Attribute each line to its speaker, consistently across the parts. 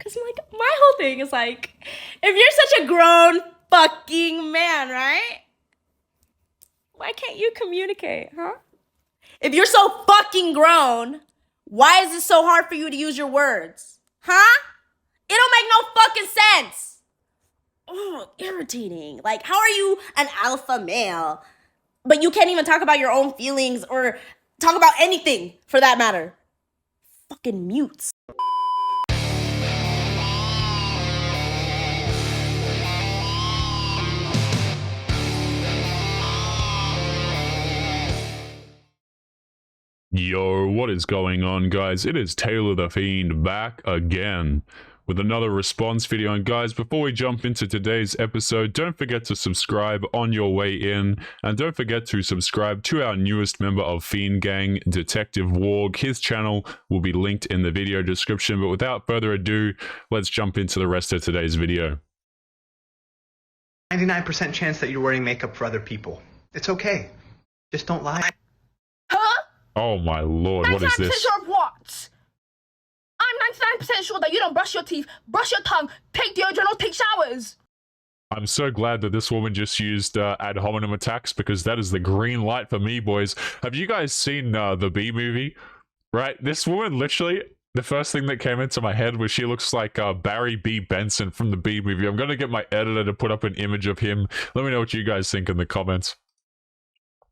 Speaker 1: Because, like, my whole thing is, like, if you're such a grown fucking man, right? Why can't you communicate, huh? If you're so fucking grown, why is it so hard for you to use your words? Huh? It don't make no fucking sense. Oh, irritating. Like, how are you an alpha male, but you can't even talk about your own feelings or talk about anything for that matter? Fucking mutes.
Speaker 2: Yo, what is going on, guys? It is Taylor The Fiend back again with another response video. And guys, before we jump into today's episode, don't forget to subscribe on your way in, and don't forget to subscribe to our newest member of Fiend Gang, Detective Warg. His channel will be linked in the video description. But without further ado, let's jump into the rest of today's video.
Speaker 3: 99% chance that you're wearing makeup for other people. It's okay. Just don't lie.
Speaker 4: Huh?
Speaker 2: Oh my lord, what is
Speaker 4: 99%
Speaker 2: this?
Speaker 4: sure of what? I'm 99% sure that you don't brush your teeth, brush your tongue, take deodorant, or take showers.
Speaker 2: I'm so glad that this woman just used ad hominem attacks, because that is the green light for me, boys. Have you guys seen the Bee movie? Right? This woman, literally, the first thing that came into my head was she looks like Barry B. Benson from the Bee movie. I'm going to get my editor to put up an image of him. Let me know what you guys think in the comments.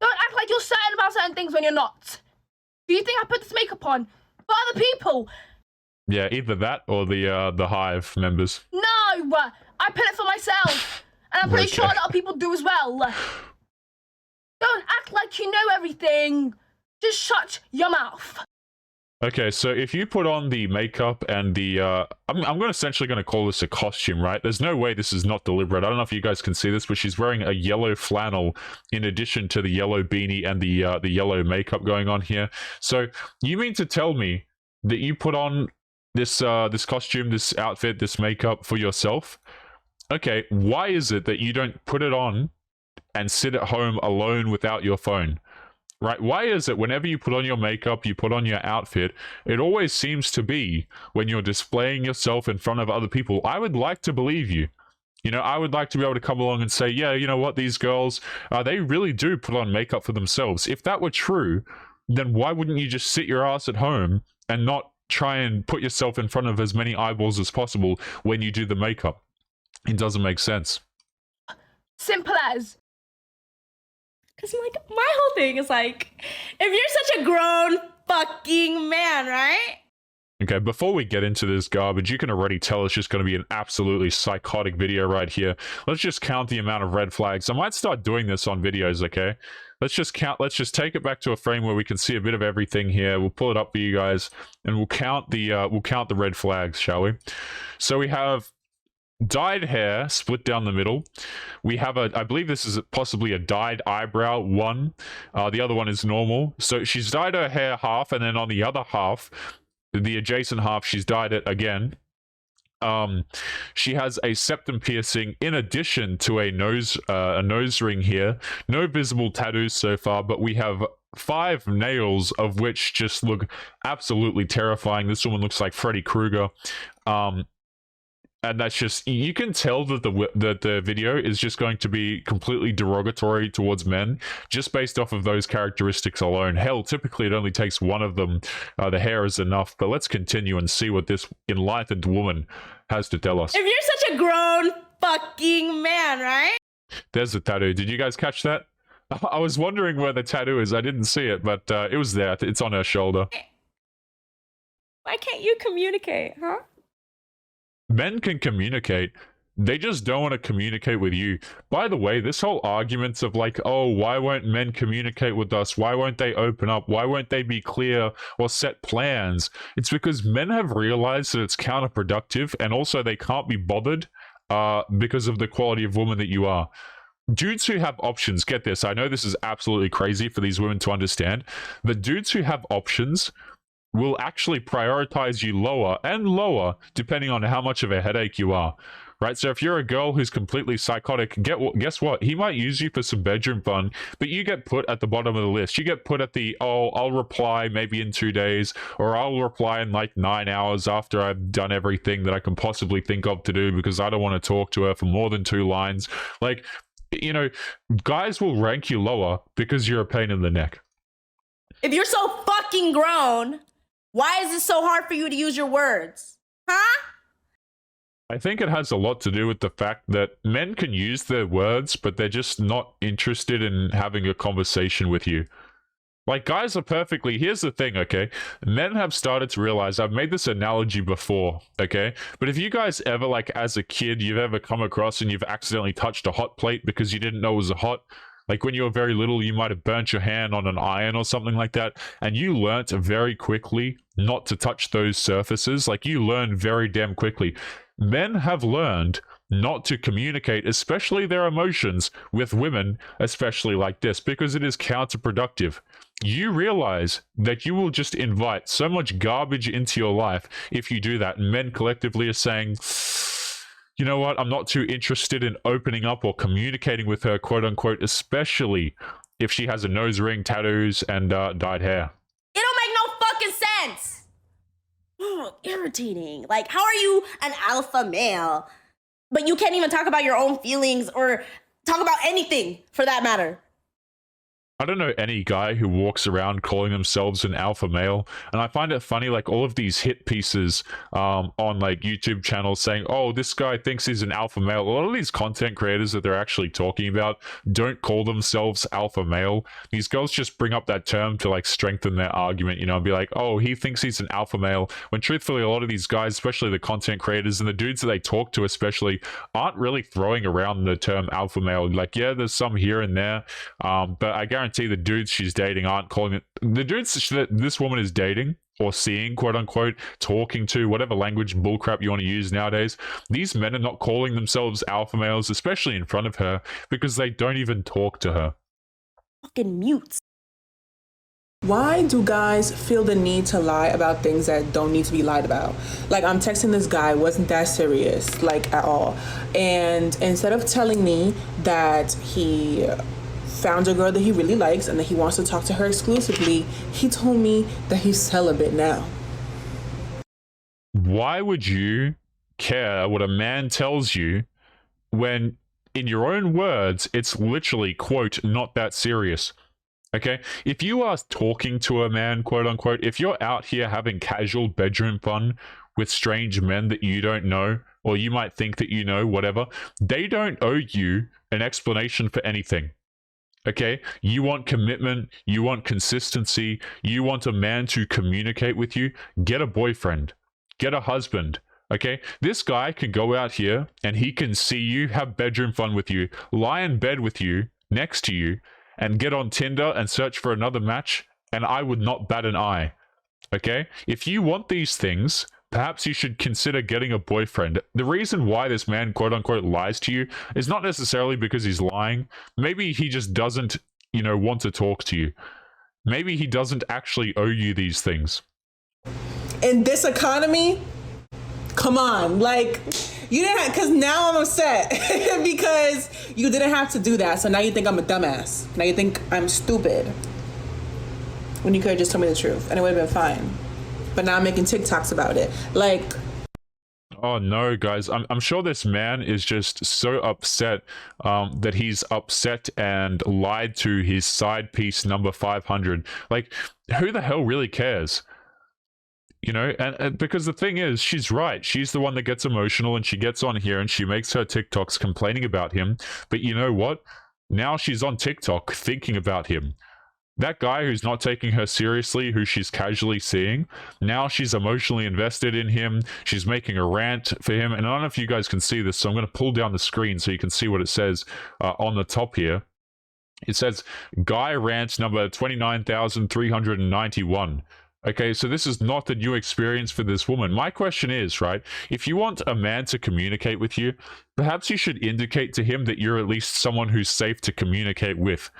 Speaker 4: Don't act like you're certain about certain things when you're not. Do you think I put this makeup on for other people?
Speaker 2: Yeah, either that or the Hive members.
Speaker 4: No! I put it for myself. And I'm pretty
Speaker 2: Okay.
Speaker 4: sure a lot of people do as well. Don't act like you know everything. Just shut your mouth.
Speaker 2: Okay, so if you put on the makeup and the I'm essentially going to call this a costume, right? There's no way this is not deliberate. I don't know if you guys can see this, but she's wearing a yellow flannel in addition to the yellow beanie and the yellow makeup going on here. So you mean to tell me that you put on this this costume, this outfit, this makeup for yourself? Okay, why is it that you don't put it on and sit at home alone without your phone? Right? Why is it whenever you put on your makeup, you put on your outfit, it always seems to be when you're displaying yourself in front of other people? I would like to believe you. You know, I would like to be able to come along and say, yeah, you know what, these girls, they really do put on makeup for themselves. If that were true, then why wouldn't you just sit your ass at home and not try and put yourself in front of as many eyeballs as possible when you do the makeup? It doesn't make sense.
Speaker 4: Simple as.
Speaker 1: Because, like, my whole thing is, like, if you're such a grown fucking man, right?
Speaker 2: Okay, before we get into this garbage, you can already tell it's just going to be an absolutely psychotic video right here. Let's just count the amount of red flags. I might start doing this on videos, okay? Let's just take it back to a frame where we can see a bit of everything here. We'll pull it up for you guys, and we'll count the red flags, shall we? So we have dyed hair split down the middle. We have I believe this is possibly a dyed eyebrow one. The other one is normal. So she's dyed her hair half, and then on the other half, the adjacent half, she's dyed it again. She has a septum piercing in addition to a nose ring here. No visible tattoos so far, but we have 5 nails, of which just look absolutely terrifying. This woman looks like Freddy Krueger. And that's just, you can tell that the video is just going to be completely derogatory towards men, just based off of those characteristics alone. Hell, typically it only takes one of them. The hair is enough, but let's continue and see what this enlightened woman has to tell us.
Speaker 1: If you're such a grown fucking man, right?
Speaker 2: There's the tattoo. Did you guys catch that? I was wondering where the tattoo is. I didn't see it, but it was there. It's on her shoulder.
Speaker 1: Why can't you communicate, huh?
Speaker 2: Men can communicate. They just don't want to communicate with you. By the way, this whole argument of like, oh, why won't men communicate with us? Why won't they open up? Why won't they be clear or set plans? It's because men have realized that it's counterproductive, and also they can't be bothered because of the quality of woman that you are. Dudes who have options, get this, I know this is absolutely crazy for these women to understand, but dudes who have options will actually prioritize you lower and lower depending on how much of a headache you are. right? So if you're a girl who's completely psychotic, guess what? He might use you for some bedroom fun, but you get put at the bottom of the list. You get put at the, oh, I'll reply maybe in 2 days, or I'll reply in like 9 hours after I've done everything that I can possibly think of to do because I don't want to talk to her for more than 2 lines. Like, you know, guys will rank you lower because you're a pain in the neck.
Speaker 1: If you're so fucking grown, why is it so hard for you to use your words? Huh?
Speaker 2: I think it has a lot to do with the fact that men can use their words, but they're just not interested in having a conversation with you. Like, guys are perfectly... Here's the thing, okay? Men have started to realize... I've made this analogy before, okay? But if you guys ever, like, as a kid, you've ever come across and you've accidentally touched a hot plate because you didn't know it was a hot... Like, when you were very little, you might have burnt your hand on an iron or something like that, and you learnt very quickly not to touch those surfaces. Like, you learn very damn quickly. Men have learned not to communicate, especially their emotions, with women, especially like this, because it is counterproductive. You realize that you will just invite so much garbage into your life if you do that. And men collectively are saying, you know what, I'm not too interested in opening up or communicating with her, quote unquote, especially if she has a nose ring, tattoos, and dyed hair.
Speaker 1: It don't make no fucking sense. Irritating. Like, how are you an alpha male, but you can't even talk about your own feelings or talk about anything for that matter?
Speaker 2: I don't know any guy who walks around calling themselves an alpha male, and I find it funny, like all of these hit pieces on like YouTube channels saying, oh, this guy thinks he's an alpha male. A lot of these content creators that they're actually talking about don't call themselves alpha male. These girls just bring up that term to like strengthen their argument, you know, and be like, oh, he thinks he's an alpha male, when truthfully a lot of these guys, especially the content creators and the dudes that they talk to especially, aren't really throwing around the term alpha male. Like, yeah, there's some here and there, but I guarantee the dudes she's dating aren't calling it. The dudes that this woman is dating or seeing, quote unquote, talking to, whatever language bullcrap you want to use nowadays, these men are not calling themselves alpha males, especially in front of her, because they don't even talk to her.
Speaker 1: Fucking mutes.
Speaker 5: Why do guys feel the need to lie about things that don't need to be lied about? Like, I'm texting this guy, wasn't that serious, like, at all. And instead of telling me that he found a girl that he really likes and that he wants to talk to her exclusively, he told me that he's celibate now.
Speaker 2: Why would you care what a man tells you when, in your own words, it's literally, quote, not that serious? Okay, if you are talking to a man, quote unquote, if you're out here having casual bedroom fun with strange men that you don't know, or you might think that you know, whatever, they don't owe you an explanation for anything. Okay, you want commitment, you want consistency, you want a man to communicate with you, get a boyfriend, get a husband. Okay, this guy can go out here and he can see you, have bedroom fun with you, lie in bed with you, next to you, and get on Tinder and search for another match, and I would not bat an eye. Okay, if you want these things, perhaps you should consider getting a boyfriend. The reason why this man, quote unquote, lies to you is not necessarily because he's lying. Maybe he just doesn't, you know, want to talk to you. Maybe he doesn't actually owe you these things.
Speaker 5: In this economy, come on, like, you didn't, because now I'm upset because you didn't have to do that. So now you think I'm a dumbass. Now you think I'm stupid. When you could have just told me the truth and it would have been fine. But now I'm making TikToks about it. Like,
Speaker 2: oh no, guys, I'm sure this man is just so upset that he's upset and lied to his side piece number 500. Like, who the hell really cares? You know, and because the thing is, she's right. She's the one that gets emotional and she gets on here and she makes her TikToks complaining about him. But you know what? Now she's on TikTok thinking about him. That guy who's not taking her seriously, who she's casually seeing, now she's emotionally invested in him. She's making a rant for him. And I don't know if you guys can see this, so I'm going to pull down the screen so you can see what it says on the top here. It says, guy rant number 29,391. Okay, so this is not the new experience for this woman. My question is, right, if you want a man to communicate with you, perhaps you should indicate to him that you're at least someone who's safe to communicate with.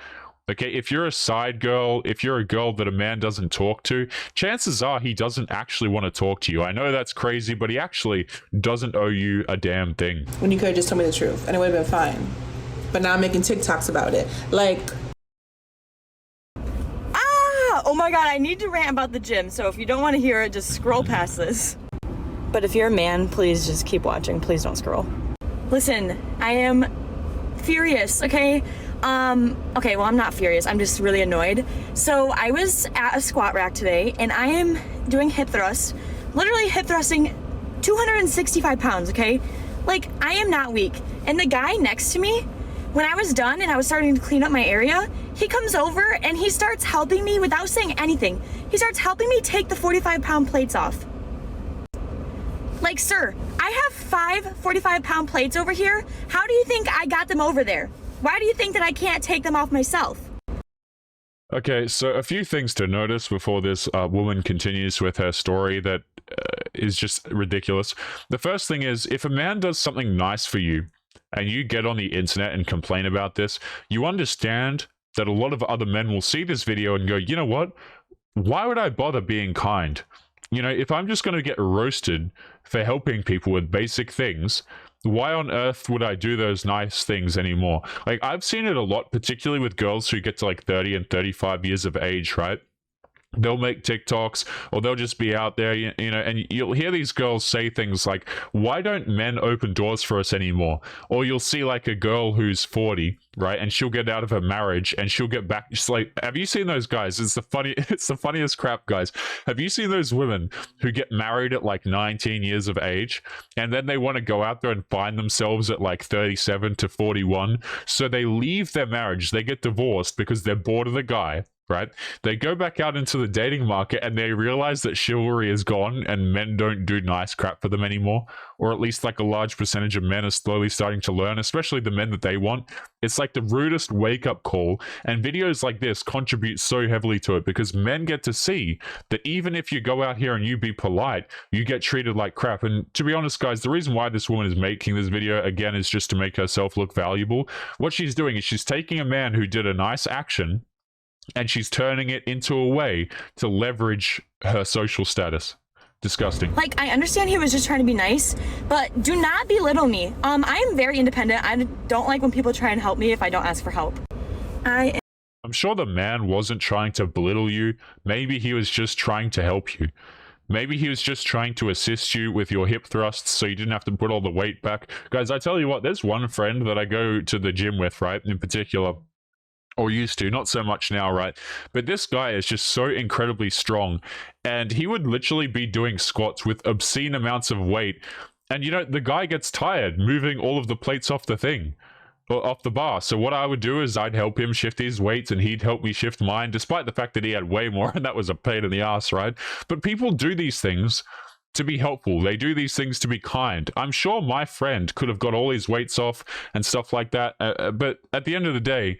Speaker 2: Okay, if you're a side girl, if you're a girl that a man doesn't talk to, chances are he doesn't actually want to talk to you. I know that's crazy, but he actually doesn't owe you a damn thing.
Speaker 5: When you could have just told me the truth and it would have been fine. But now I'm making TikToks about it. Like,
Speaker 1: oh my god, I need to rant about the gym, so if you don't want to hear it, just scroll past this. But if you're a man, please just keep watching. Please don't scroll. Listen, I am furious, okay? Okay, well, I'm not furious. I'm just really annoyed. So I was at a squat rack today, and I am doing hip thrusts, literally hip thrusting 265 pounds, okay? Like, I am not weak. And the guy next to me, when I was done and I was starting to clean up my area, he comes over and he starts helping me without saying anything. He starts helping me take the 45-pound plates off. Like, sir, I have 5 45-pound plates over here. How do you think I got them over there? Why do you think that I can't take them off myself?
Speaker 2: Okay, so a few things to notice before this woman continues with her story that is just ridiculous. The first thing is, if a man does something nice for you and you get on the internet and complain about this, you understand that a lot of other men will see this video and go, you know what? Why would I bother being kind? You know, if I'm just going to get roasted for helping people with basic things, why on earth would I do those nice things anymore? Like, I've seen it a lot, particularly with girls who get to like 30 and 35 years of age, right? They'll make TikToks or they'll just be out there, you know, and you'll hear these girls say things like, why don't men open doors for us anymore? Or you'll see like a girl who's 40, right? And she'll get out of her marriage and she'll get back. Just like, have you seen those guys? It's the funniest crap, guys. Have you seen those women who get married at like 19 years of age and then they want to go out there and find themselves at like 37 to 41? So they leave their marriage, they get divorced because they're bored of the guy. Right? They go back out into the dating market and they realize that chivalry is gone and men don't do nice crap for them anymore. Or at least like a large percentage of men are slowly starting to learn, especially the men that they want. It's like the rudest wake-up call, and videos like this contribute so heavily to it because men get to see that even if you go out here and you be polite, you get treated like crap. And to be honest, guys, the reason why this woman is making this video, again, is just to make herself look valuable. What she's doing is she's taking a man who did a nice action and she's turning it into a way to leverage her social status. Disgusting.
Speaker 1: Like, I understand he was just trying to be nice, but do not belittle me. I am very independent. I don't like when people try and help me if I don't ask for help. I'm
Speaker 2: sure the man wasn't trying to belittle you. Maybe he was just trying to help you. Maybe he was just trying to assist you with your hip thrusts so you didn't have to put all the weight back. Guys, I tell you what, there's one friend that I go to the gym with, right, in particular, or used to, not so much now, right? But this guy is just so incredibly strong, and he would literally be doing squats with obscene amounts of weight. And you know, the guy gets tired moving all of the plates off the thing, or off the bar. So what I would do is I'd help him shift his weights and he'd help me shift mine, despite the fact that he had way more, and that was a pain in the ass, right? But people do these things to be helpful. They do these things to be kind. I'm sure my friend could have got all his weights off and stuff like that, but at the end of the day,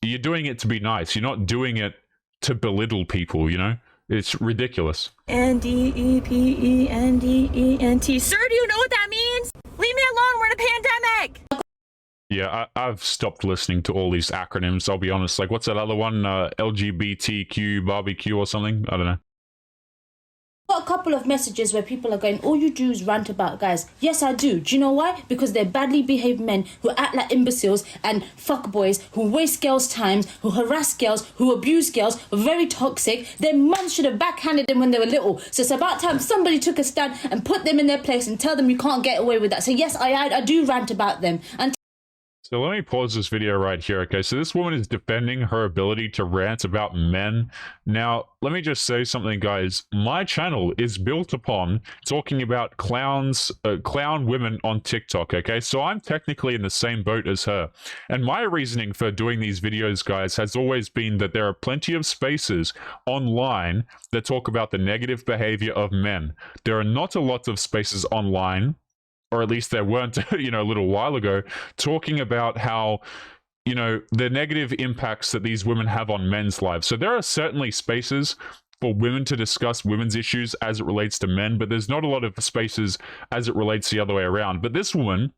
Speaker 2: you're doing it to be nice. You're not doing it to belittle people, you know? It's ridiculous.
Speaker 1: N-D-E-P-E-N-D-E-N-T. Sir, do you know what that means? Leave me alone. We're in a pandemic.
Speaker 2: Yeah, I've stopped listening to all these acronyms, I'll be honest. Like, what's that other one? LGBTQ barbecue or something? I don't know.
Speaker 4: Got a couple of messages where people are going, all you do is rant about guys. Yes, I do. Do you know why? Because they're badly behaved men who act like imbeciles and fuckboys who waste girls' time, who harass girls, who abuse girls, are very toxic. Their mums should have backhanded them when they were little. So it's about time somebody took a stand and put them in their place and tell them you can't get away with that. So yes, I do rant about them. And
Speaker 2: so let me pause this video right here, okay? So this woman is defending her ability to rant about men. Now, let me just say something, guys. My channel is built upon talking about clown women on TikTok, okay? So I'm technically in the same boat as her. And my reasoning for doing these videos, guys, has always been that there are plenty of spaces online that talk about the negative behavior of men. There are not a lot of spaces online, or at least there weren't, you know, a little while ago, talking about how, you know, the negative impacts that these women have on men's lives. So there are certainly spaces for women to discuss women's issues as it relates to men, but there's not a lot of spaces as it relates the other way around. But this woman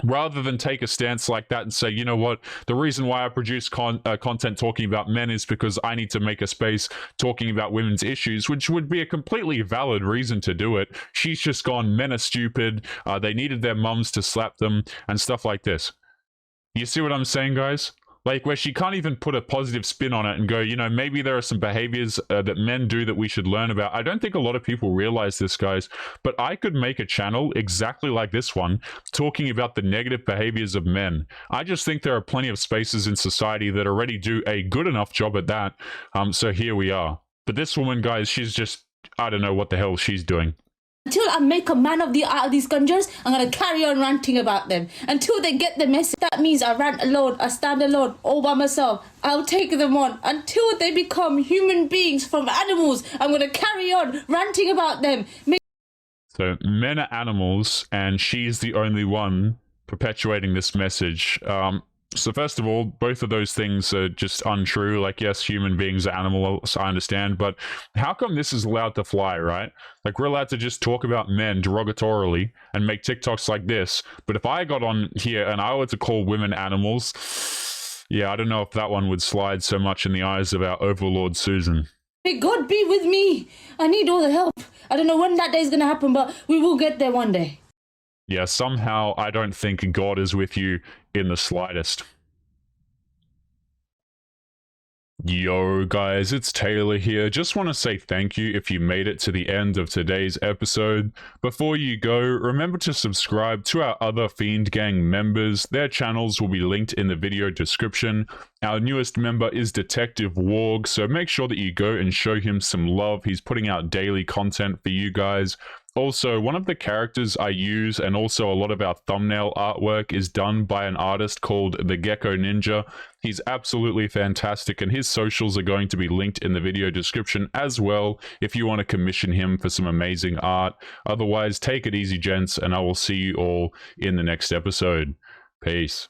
Speaker 2: rather than take a stance like that and say, you know what, the reason why I produce content talking about men is because I need to make a space talking about women's issues, which would be a completely valid reason to do it. She's just gone, men are stupid, they needed their mums to slap them, and stuff like this. You see what I'm saying, guys? Like, where she can't even put a positive spin on it and go, you know, maybe there are some behaviors that men do that we should learn about. I don't think a lot of people realize this, guys, but I could make a channel exactly like this one, talking about the negative behaviors of men. I just think there are plenty of spaces in society that already do a good enough job at that. So here we are. But this woman, guys, she's just, I don't know what the hell she's doing.
Speaker 4: Until I make a man of these conjurers, I'm going to carry on ranting about them. Until they get the message. That means I rant alone, I stand alone, all by myself. I'll take them on. Until they become human beings from animals, I'm going to carry on ranting about them.
Speaker 2: So men are animals, and she's the only one perpetuating this message. So first of all, both of those things are just untrue. Like, yes, human beings are animals, I understand, but how come this is allowed to fly, right? Like, we're allowed to just talk about men derogatorily and make TikToks like this, but if I got on here and I were to call women animals, yeah, I don't know if that one would slide so much in the eyes of our overlord Susan.
Speaker 4: May God be with me. I need all the help. I don't know when that day is going to happen, but we will get there one day.
Speaker 2: Yeah, somehow I don't think God is with you in the slightest. Yo guys, it's Taylor here. Just want to say thank you if you made it to the end of today's episode. Before you go, remember to subscribe to our other Fiend Gang members. Their channels will be linked in the video description. Our newest member is Detective Warg, so make sure that you go and show him some love. He's putting out daily content for you guys. Also, one of the characters I use, and also a lot of our thumbnail artwork, is done by an artist called The Gecko Ninja. He's absolutely fantastic, and his socials are going to be linked in the video description as well if you want to commission him for some amazing art. Otherwise, take it easy, gents, and I will see you all in the next episode. Peace.